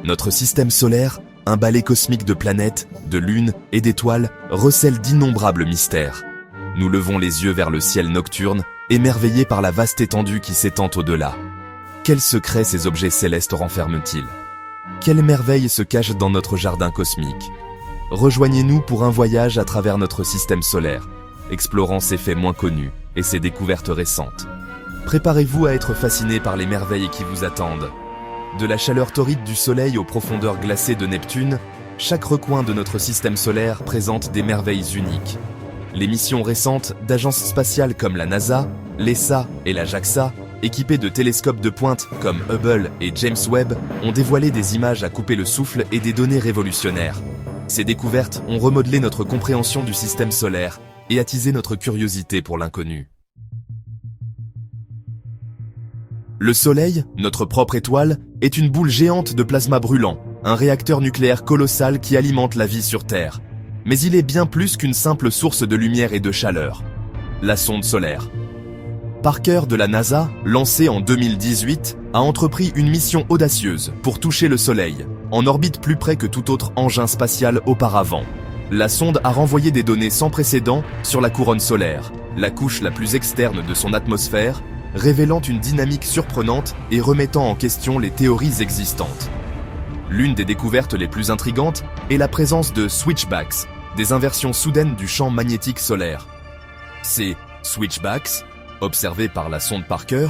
Notre système solaire, un balai cosmique de planètes, de lunes et d'étoiles, recèle d'innombrables mystères. Nous levons les yeux vers le ciel nocturne, émerveillés par la vaste étendue qui s'étend au-delà. Quels secrets ces objets célestes renferment-ils? Quelles merveilles se cachent dans notre jardin cosmique? Rejoignez-nous pour un voyage à travers notre système solaire, explorant ses faits moins connus et ses découvertes récentes. Préparez-vous à être fasciné par les merveilles qui vous attendent. De la chaleur torride du Soleil aux profondeurs glacées de Neptune, chaque recoin de notre système solaire présente des merveilles uniques. Les missions récentes d'agences spatiales comme la NASA, l'ESA et la JAXA, équipées de télescopes de pointe comme Hubble et James Webb, ont dévoilé des images à couper le souffle et des données révolutionnaires. Ces découvertes ont remodelé notre compréhension du système solaire et attisé notre curiosité pour l'inconnu. Le Soleil, notre propre étoile, est une boule géante de plasma brûlant, un réacteur nucléaire colossal qui alimente la vie sur Terre. Mais il est bien plus qu'une simple source de lumière et de chaleur. La sonde solaire. Parker de la NASA, lancée en 2018, a entrepris une mission audacieuse pour toucher le Soleil, en orbite plus près que tout autre engin spatial auparavant. La sonde a renvoyé des données sans précédent sur la couronne solaire, la couche la plus externe de son atmosphère, révélant une dynamique surprenante et remettant en question les théories existantes. L'une des découvertes les plus intrigantes est la présence de switchbacks, des inversions soudaines du champ magnétique solaire. Ces switchbacks, observés par la sonde Parker,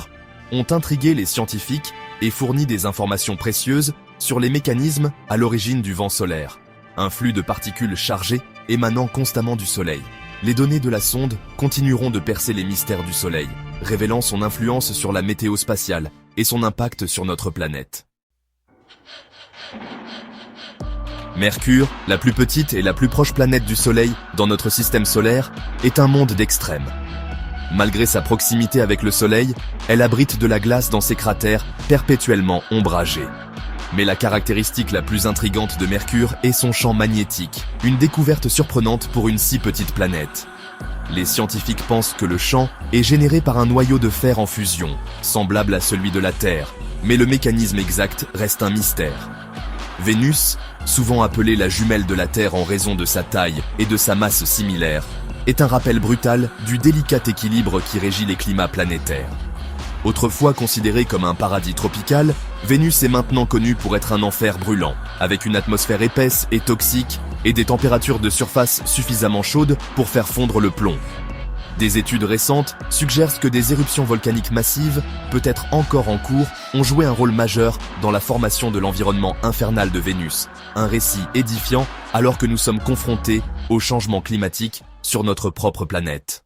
ont intrigué les scientifiques et fourni des informations précieuses sur les mécanismes à l'origine du vent solaire, un flux de particules chargées émanant constamment du Soleil. Les données de la sonde continueront de percer les mystères du Soleil, révélant son influence sur la météo spatiale et son impact sur notre planète. Mercure, la plus petite et la plus proche planète du Soleil dans notre système solaire, est un monde d'extrêmes. Malgré sa proximité avec le Soleil, elle abrite de la glace dans ses cratères perpétuellement ombragés. Mais la caractéristique la plus intrigante de Mercure est son champ magnétique, une découverte surprenante pour une si petite planète. Les scientifiques pensent que le champ est généré par un noyau de fer en fusion, semblable à celui de la Terre, mais le mécanisme exact reste un mystère. Vénus, souvent appelée la jumelle de la Terre en raison de sa taille et de sa masse similaire, est un rappel brutal du délicat équilibre qui régit les climats planétaires. Autrefois considérée comme un paradis tropical, Vénus est maintenant connue pour être un enfer brûlant, avec une atmosphère épaisse et toxique et des températures de surface suffisamment chaudes pour faire fondre le plomb. Des études récentes suggèrent que des éruptions volcaniques massives, peut-être encore en cours, ont joué un rôle majeur dans la formation de l'environnement infernal de Vénus, un récit édifiant alors que nous sommes confrontés au changement climatique sur notre propre planète.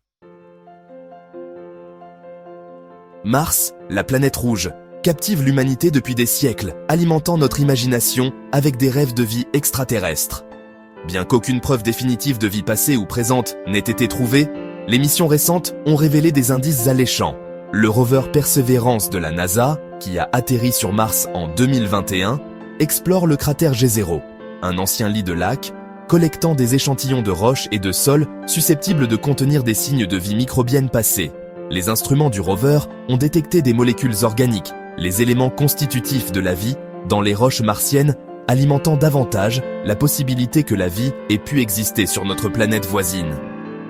Mars, la planète rouge, captive l'humanité depuis des siècles, alimentant notre imagination avec des rêves de vie extraterrestre. Bien qu'aucune preuve définitive de vie passée ou présente n'ait été trouvée, les missions récentes ont révélé des indices alléchants. Le rover Perseverance de la NASA, qui a atterri sur Mars en 2021, explore le cratère G0, un ancien lit de lac, collectant des échantillons de roches et de sol susceptibles de contenir des signes de vie microbienne passée. Les instruments du rover ont détecté des molécules organiques, les éléments constitutifs de la vie, dans les roches martiennes, alimentant davantage la possibilité que la vie ait pu exister sur notre planète voisine.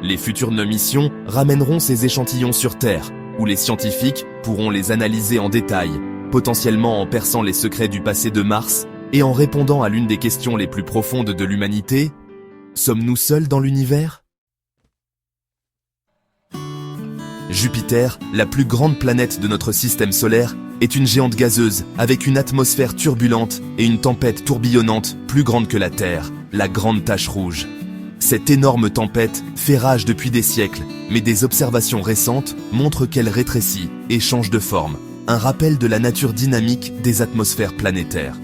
Les futures missions ramèneront ces échantillons sur Terre, où les scientifiques pourront les analyser en détail, potentiellement en perçant les secrets du passé de Mars et en répondant à l'une des questions les plus profondes de l'humanité. Sommes-nous seuls dans l'univers ? Jupiter, la plus grande planète de notre système solaire, est une géante gazeuse avec une atmosphère turbulente et une tempête tourbillonnante plus grande que la Terre, la Grande Tache Rouge. Cette énorme tempête fait rage depuis des siècles, mais des observations récentes montrent qu'elle rétrécit et change de forme, un rappel de la nature dynamique des atmosphères planétaires.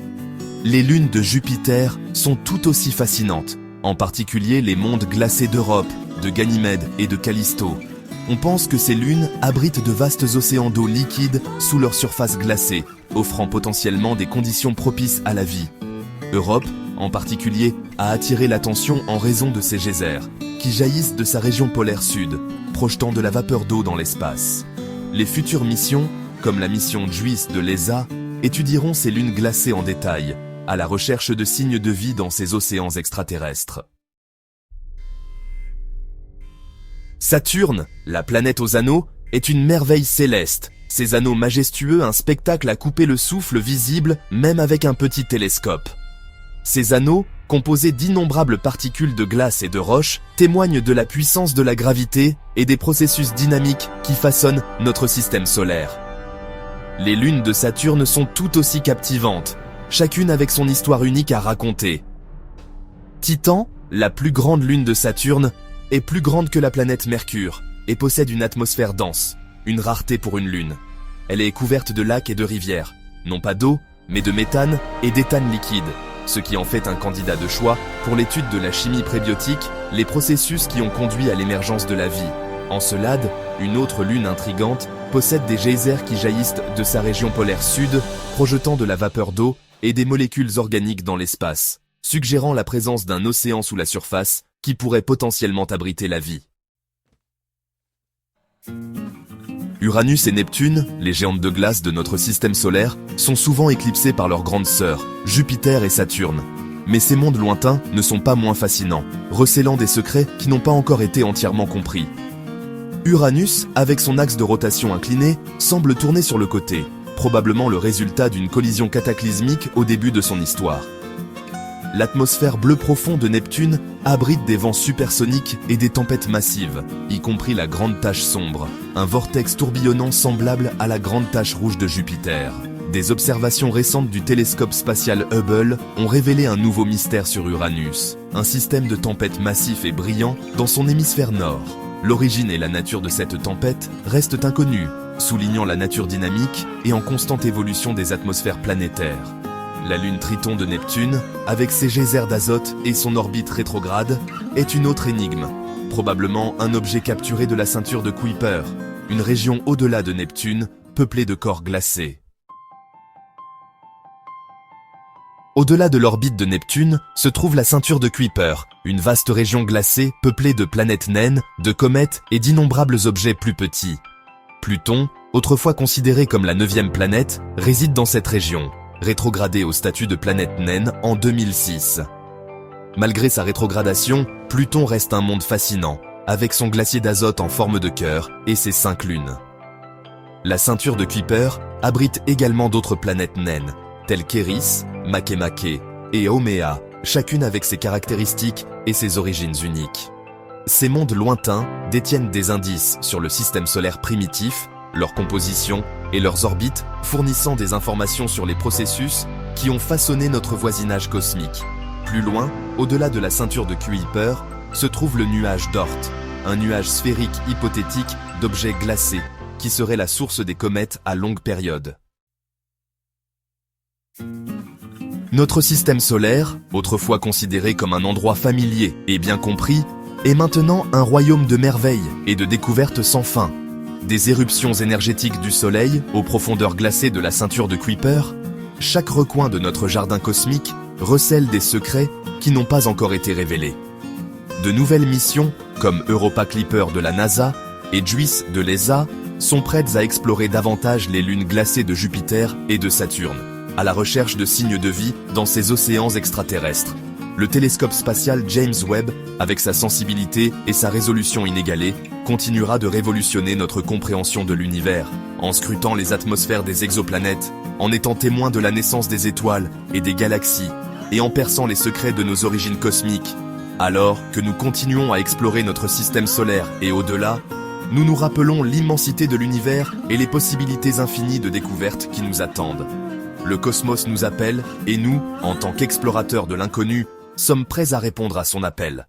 Les lunes de Jupiter sont tout aussi fascinantes, en particulier les mondes glacés d'Europe, de Ganymède et de Callisto. On pense que ces lunes abritent de vastes océans d'eau liquide sous leur surface glacée, offrant potentiellement des conditions propices à la vie. Europe, en particulier, a attiré l'attention en raison de ces geysers, qui jaillissent de sa région polaire sud, projetant de la vapeur d'eau dans l'espace. Les futures missions, comme la mission JUICE de l'ESA, étudieront ces lunes glacées en détail, à la recherche de signes de vie dans ces océans extraterrestres. Saturne, la planète aux anneaux, est une merveille céleste. Ces anneaux majestueux, un spectacle à couper le souffle visible même avec un petit télescope. Ces anneaux, composés d'innombrables particules de glace et de roche, témoignent de la puissance de la gravité et des processus dynamiques qui façonnent notre système solaire. Les lunes de Saturne sont tout aussi captivantes, chacune avec son histoire unique à raconter. Titan, la plus grande lune de Saturne, est plus grande que la planète Mercure et possède une atmosphère dense, une rareté pour une lune. Elle est couverte de lacs et de rivières, non pas d'eau, mais de méthane et d'éthane liquide, ce qui en fait un candidat de choix pour l'étude de la chimie prébiotique, les processus qui ont conduit à l'émergence de la vie. Encelade, une autre lune intrigante, possède des geysers qui jaillissent de sa région polaire sud, projetant de la vapeur d'eau et des molécules organiques dans l'espace, suggérant la présence d'un océan sous la surface qui pourrait potentiellement abriter la vie. Uranus et Neptune, les géantes de glace de notre système solaire, sont souvent éclipsés par leurs grandes sœurs, Jupiter et Saturne. Mais ces mondes lointains ne sont pas moins fascinants, recélant des secrets qui n'ont pas encore été entièrement compris. Uranus, avec son axe de rotation incliné, semble tourner sur le côté, probablement le résultat d'une collision cataclysmique au début de son histoire. L'atmosphère bleu profond de Neptune abrite des vents supersoniques et des tempêtes massives, y compris la Grande Tache sombre, un vortex tourbillonnant semblable à la Grande Tache rouge de Jupiter. Des observations récentes du télescope spatial Hubble ont révélé un nouveau mystère sur Uranus, un système de tempêtes massif et brillant dans son hémisphère nord. L'origine et la nature de cette tempête restent inconnues, soulignant la nature dynamique et en constante évolution des atmosphères planétaires. La lune Triton de Neptune, avec ses geysers d'azote et son orbite rétrograde, est une autre énigme, probablement un objet capturé de la ceinture de Kuiper, une région au-delà de Neptune, peuplée de corps glacés. Au-delà de l'orbite de Neptune se trouve la ceinture de Kuiper, une vaste région glacée peuplée de planètes naines, de comètes et d'innombrables objets plus petits. Pluton, autrefois considéré comme la 9e planète, réside dans cette région, rétrogradée au statut de planète naine en 2006. Malgré sa rétrogradation, Pluton reste un monde fascinant, avec son glacier d'azote en forme de cœur et ses 5 lunes. La ceinture de Kuiper abrite également d'autres planètes naines, telles qu'Eris, Makemake et Haumea, chacune avec ses caractéristiques et ses origines uniques. Ces mondes lointains détiennent des indices sur le système solaire primitif, leur composition et leurs orbites, fournissant des informations sur les processus qui ont façonné notre voisinage cosmique. Plus loin, au-delà de la ceinture de Kuiper, se trouve le nuage d'Oort, un nuage sphérique hypothétique d'objets glacés, qui serait la source des comètes à longue période. Notre système solaire, autrefois considéré comme un endroit familier et bien compris, est maintenant un royaume de merveilles et de découvertes sans fin. Des éruptions énergétiques du Soleil aux profondeurs glacées de la ceinture de Kuiper, chaque recoin de notre jardin cosmique recèle des secrets qui n'ont pas encore été révélés. De nouvelles missions, comme Europa Clipper de la NASA et JUICE de l'ESA, sont prêtes à explorer davantage les lunes glacées de Jupiter et de Saturne, à la recherche de signes de vie dans ces océans extraterrestres. Le télescope spatial James Webb, avec sa sensibilité et sa résolution inégalée, continuera de révolutionner notre compréhension de l'univers, en scrutant les atmosphères des exoplanètes, en étant témoin de la naissance des étoiles et des galaxies, et en perçant les secrets de nos origines cosmiques. Alors que nous continuons à explorer notre système solaire et au-delà, nous nous rappelons l'immensité de l'univers et les possibilités infinies de découvertes qui nous attendent. Le cosmos nous appelle, et nous, en tant qu'explorateurs de l'inconnu, sommes prêts à répondre à son appel.